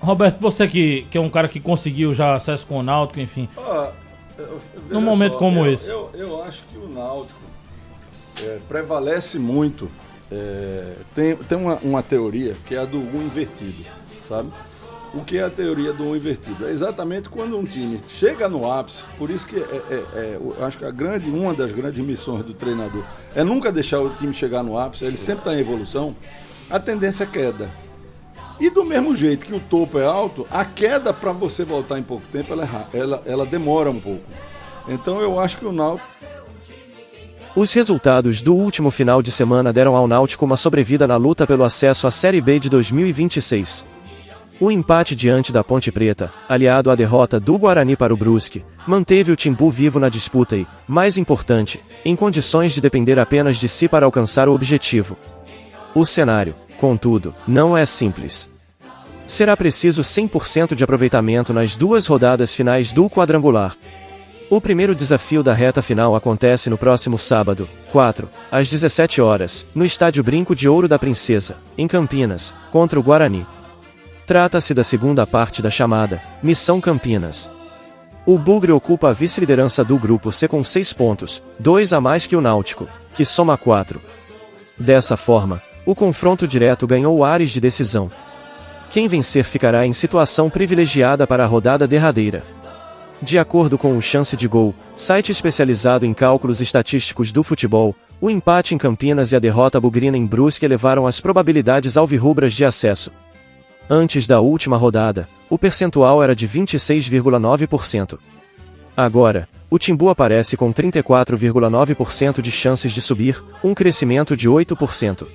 Roberto, você que é um cara que conseguiu já acesso com o Náutico, enfim. Num momento como esse. Eu acho que o Náutico prevalece muito. Tem uma teoria que é a do 1 invertido, sabe? O que é a teoria do 1 invertido? É exatamente quando um time chega no ápice, por isso que eu acho que uma das grandes missões do treinador é nunca deixar o time chegar no ápice, ele sempre está em evolução, a tendência é queda. E do mesmo jeito que o topo é alto, a queda para você voltar em pouco tempo, ela demora um pouco. Então eu acho que o Náutico... Os resultados do último final de semana deram ao Náutico uma sobrevida na luta pelo acesso à Série B de 2026. O empate diante da Ponte Preta, aliado à derrota do Guarani para o Brusque, manteve o Timbu vivo na disputa e, mais importante, em condições de depender apenas de si para alcançar o objetivo. O cenário, contudo, não é simples. Será preciso 100% de aproveitamento nas 2 rodadas finais do quadrangular. O primeiro desafio da reta final acontece no próximo sábado, 4, às 17 horas, no Estádio Brinco de Ouro da Princesa, em Campinas, contra o Guarani. Trata-se da segunda parte da chamada Missão Campinas. O Bugre ocupa a vice-liderança do Grupo C com 6 pontos, 2 a mais que o Náutico, que soma 4. Dessa forma, o confronto direto ganhou ares de decisão. Quem vencer ficará em situação privilegiada para a rodada derradeira. De acordo com o Chance de Gol, site especializado em cálculos estatísticos do futebol, o empate em Campinas e a derrota bugrina em Brusque elevaram as probabilidades alvirrubras de acesso. Antes da última rodada, o percentual era de 26,9%. Agora, o Timbu aparece com 34,9% de chances de subir, um crescimento de 8%.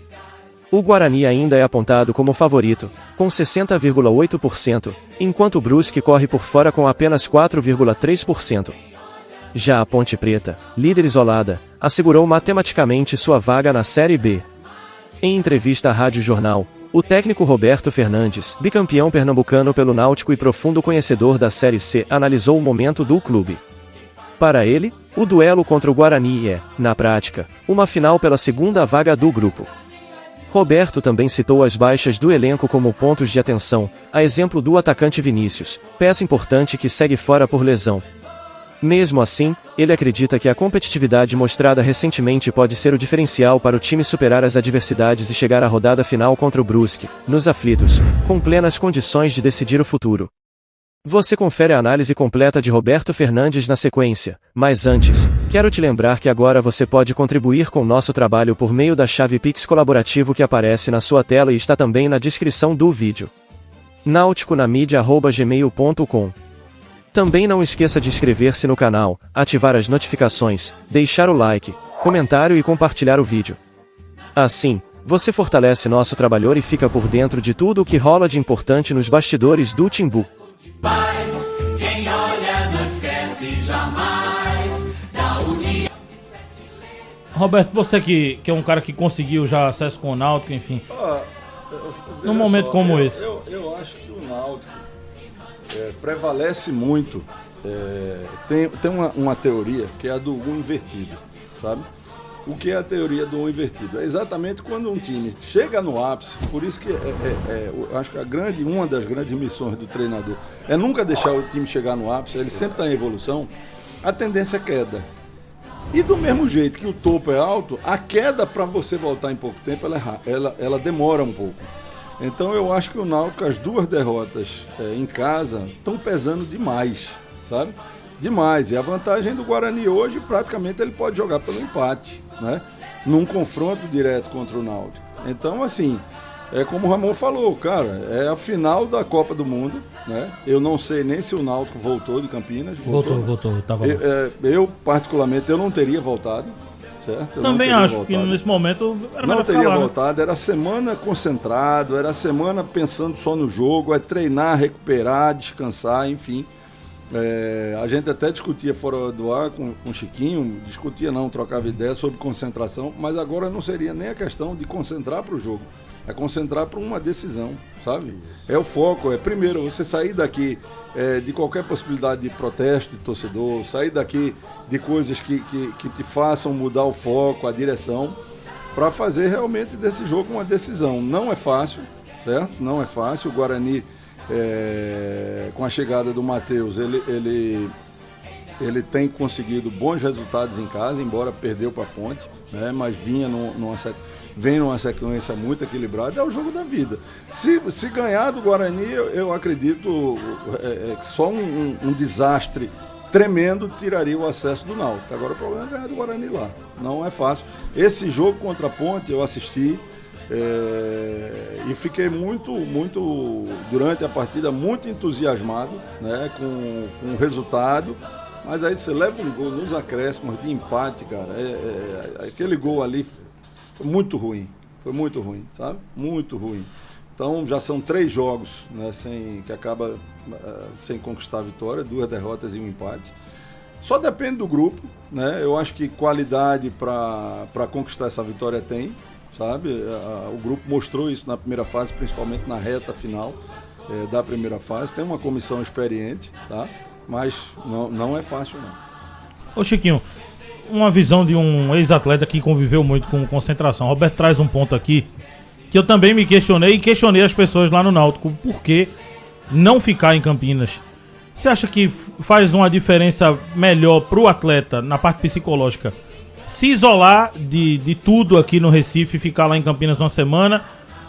O Guarani ainda é apontado como favorito, com 60,8%, enquanto o Brusque corre por fora com apenas 4,3%. Já a Ponte Preta, líder isolada, assegurou matematicamente sua vaga na Série B. Em entrevista à Rádio Jornal, o técnico Roberto Fernandes, bicampeão pernambucano pelo Náutico e profundo conhecedor da Série C, analisou o momento do clube. Para ele, o duelo contra o Guarani é, na prática, uma final pela segunda vaga do grupo. Roberto também citou as baixas do elenco como pontos de atenção, a exemplo do atacante Vinícius, peça importante que segue fora por lesão. Mesmo assim, ele acredita que a competitividade mostrada recentemente pode ser o diferencial para o time superar as adversidades e chegar à rodada final contra o Brusque, nos aflitos, com plenas condições de decidir o futuro. Você confere a análise completa de Roberto Fernandes na sequência, mas antes, quero te lembrar que agora você pode contribuir com o nosso trabalho por meio da chave Pix colaborativo que aparece na sua tela e está também na descrição do vídeo. nauticonamídia@gmail.com. Também não esqueça de inscrever-se no canal, ativar as notificações, deixar o like, comentário e compartilhar o vídeo. Assim, você fortalece nosso trabalho e fica por dentro de tudo o que rola de importante nos bastidores do Timbu. Mas quem olha não esquece jamais da união. Roberto, você que é um cara que conseguiu já acesso com o Náutico, enfim. Num momento como esse. Eu acho que o Náutico prevalece muito. Tem uma teoria que é a do 1 invertido, sabe? O que é a teoria do 1 invertido? É exatamente quando um time chega no ápice, por isso que eu acho que uma das grandes missões do treinador é nunca deixar o time chegar no ápice, ele sempre está em evolução, a tendência é queda. E do mesmo jeito que o topo é alto, a queda para você voltar em pouco tempo, ela demora um pouco. Então eu acho que o Náutico, as 2 derrotas em casa, estão pesando demais, sabe? Demais. E a vantagem do Guarani hoje, praticamente ele pode jogar pelo empate, né? Num confronto direto contra o Náutico. Então, assim, é como o Ramon falou, cara, é a final da Copa do Mundo, né? Eu não sei nem se o Náutico voltou de Campinas. Voltou. Eu, particularmente, eu não teria voltado. Certo? Também acho que nesse momento era melhor ficar lá, não teria voltado, era a semana concentrado, era a semana pensando só no jogo, é treinar, recuperar, descansar, enfim. A gente até discutia fora do ar com o Chiquinho, trocava ideia sobre concentração, mas agora não seria nem a questão de concentrar para o jogo, é concentrar para uma decisão, sabe? É o foco, primeiro você sair daqui de qualquer possibilidade de protesto de torcedor, sair daqui de coisas que te façam mudar o foco, a direção, para fazer realmente desse jogo uma decisão. Não é fácil, certo? Não é fácil, o Guarani Com a chegada do Matheus, ele tem conseguido bons resultados em casa, embora perdeu para a Ponte, né? Mas vem numa sequência muito equilibrada, é o jogo da vida. Se ganhar do Guarani, eu acredito que só um desastre tremendo tiraria o acesso do Náutico. Agora o problema é ganhar do Guarani lá. Não é fácil. Esse jogo contra a Ponte eu assisti e fiquei muito, durante a partida, muito entusiasmado, né, com o resultado. Mas aí você leva um gol nos acréscimos de empate, cara. Aquele gol ali foi muito ruim, sabe? Muito ruim. Então já são 3 jogos, né, que acaba sem conquistar a vitória, 2 derrotas e um empate. Só depende do grupo, né? Eu acho que qualidade para conquistar essa vitória tem, sabe? O grupo mostrou isso na primeira fase, principalmente na reta final da primeira fase. Tem uma comissão experiente, tá? Mas não é fácil, não. Ô Chiquinho, uma visão de um ex-atleta que conviveu muito com concentração. Roberto traz um ponto aqui que eu também me questionei e questionei as pessoas lá no Náutico. Por que não ficar em Campinas? Você acha que faz uma diferença melhor pro atleta na parte psicológica se isolar de tudo aqui no Recife e ficar lá em Campinas uma semana,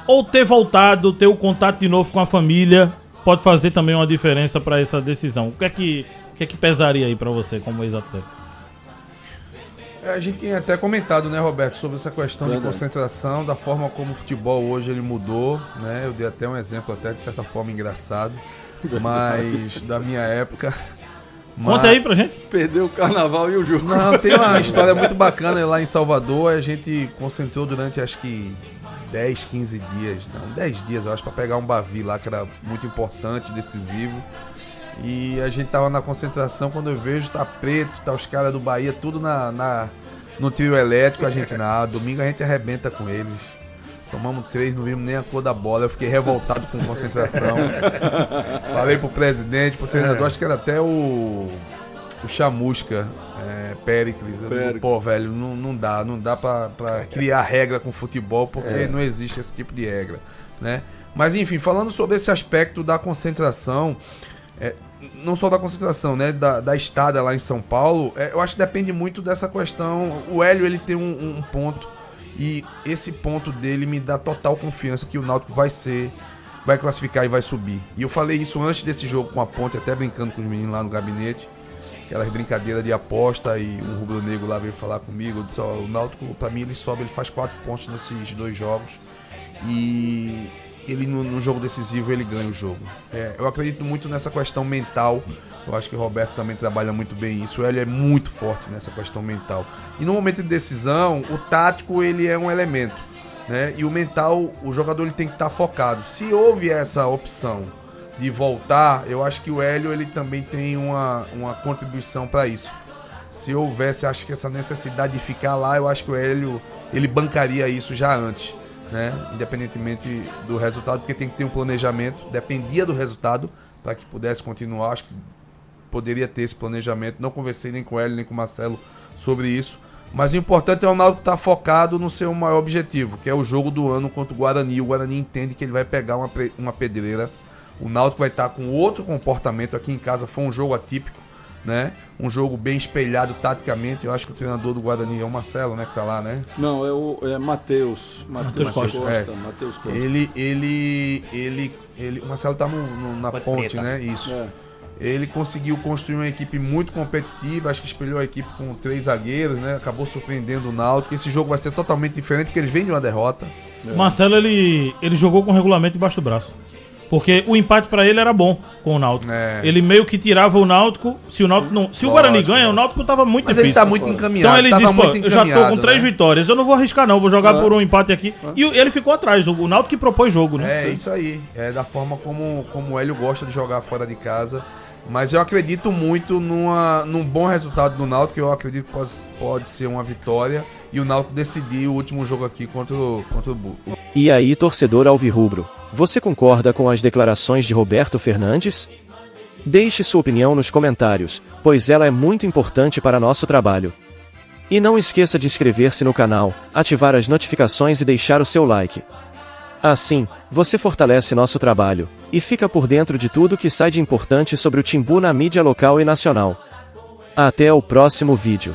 ou ter voltado, ter o contato de novo com a família, pode fazer também uma diferença para essa decisão? O que é que pesaria aí para você como ex-atleta? A gente tem até comentado, né, Roberto, sobre essa questão de concentração, da forma como o futebol hoje ele mudou, né? Eu dei até um exemplo até de certa forma engraçado, mas da minha época. Conta aí pra gente. Perdeu o carnaval e o jogo. Não, tem uma história muito bacana lá em Salvador. A gente concentrou durante acho que 10, 15 dias, não, 10 dias eu acho, pra pegar um Bavi lá que era muito importante, decisivo. E a gente tava na concentração, quando eu vejo tá preto, tá os caras do Bahia tudo no trio elétrico. A gente, domingo a gente arrebenta com eles. Tomamos 3, não vimos nem a cor da bola. Eu fiquei revoltado com concentração. Falei pro presidente, pro treinador, acho que era até o Chamusca, Péricles. Pô, velho, não dá pra criar regra com futebol, porque não existe esse tipo de regra, né? Mas enfim, falando sobre esse aspecto da concentração, não só da concentração, né, da estada lá em São Paulo, eu acho que depende muito dessa questão. O Hélio, ele tem um ponto, e esse ponto dele me dá total confiança que o Náutico vai classificar e vai subir. E eu falei isso antes desse jogo com a Ponte, até brincando com os meninos lá no gabinete, aquelas brincadeiras de aposta, e um rubro-negro lá veio falar comigo. Eu disse, o Náutico, pra mim, ele sobe, ele faz 4 pontos nesses 2 jogos, e ele no jogo decisivo ele ganha o jogo. Eu acredito muito nessa questão mental. Eu acho que o Roberto também trabalha muito bem isso. Ele é muito forte nessa questão mental. E no momento de decisão, o tático ele é um elemento, né? E o mental, o jogador ele tem que estar focado. Se houve essa opção de voltar, eu acho que o Hélio ele também tem uma contribuição para isso. Se houvesse, acho que essa necessidade de ficar lá, eu acho que o Hélio ele bancaria isso já antes, né? Independentemente do resultado, porque tem que ter um planejamento. Dependia do resultado para que pudesse continuar. Acho que poderia ter esse planejamento. Não conversei nem com o Hélio nem com o Marcelo sobre isso, mas o importante é o Náutico estar focado no seu maior objetivo, que é o jogo do ano contra o Guarani. O Guarani entende que ele vai pegar uma pedreira. O Náutico vai estar com outro comportamento. Aqui em casa foi um jogo atípico, né? Um jogo bem espelhado taticamente. Eu acho que o treinador do Guarani é o Marcelo, né? Que tá lá, né? Não, é Matheus Costa. Matheus Costa. O Marcelo tá na ponte, né? Isso. Ele conseguiu construir uma equipe muito competitiva. Acho que espelhou a equipe com 3 zagueiros, né? Acabou surpreendendo o Náutico. Esse jogo vai ser totalmente diferente, porque eles vêm de uma derrota. O Marcelo, ele jogou com o regulamento debaixo do braço. Porque o empate pra ele era bom com o Náutico. Ele meio que tirava o Náutico. Se o Guarani ganha, o Náutico tava muito difícil. Mas ele tá muito encaminhado. Então ele disse, eu já tô com 3 vitórias, eu não vou arriscar não, vou jogar por um empate aqui. E ele ficou atrás, o Náutico que propôs jogo, né? Isso aí. É da forma como o Hélio gosta de jogar fora de casa. Mas eu acredito muito num bom resultado do Náutico. Eu acredito que pode ser uma vitória. E o Náutico decidir o último jogo aqui contra o Buco. E aí, torcedor alvirrubro, você concorda com as declarações de Roberto Fernandes? Deixe sua opinião nos comentários, pois ela é muito importante para nosso trabalho. E não esqueça de inscrever-se no canal, ativar as notificações e deixar o seu like. Assim, você fortalece nosso trabalho. e fica por dentro de tudo que sai de importante sobre o Timbu na mídia local e nacional. Até o próximo vídeo.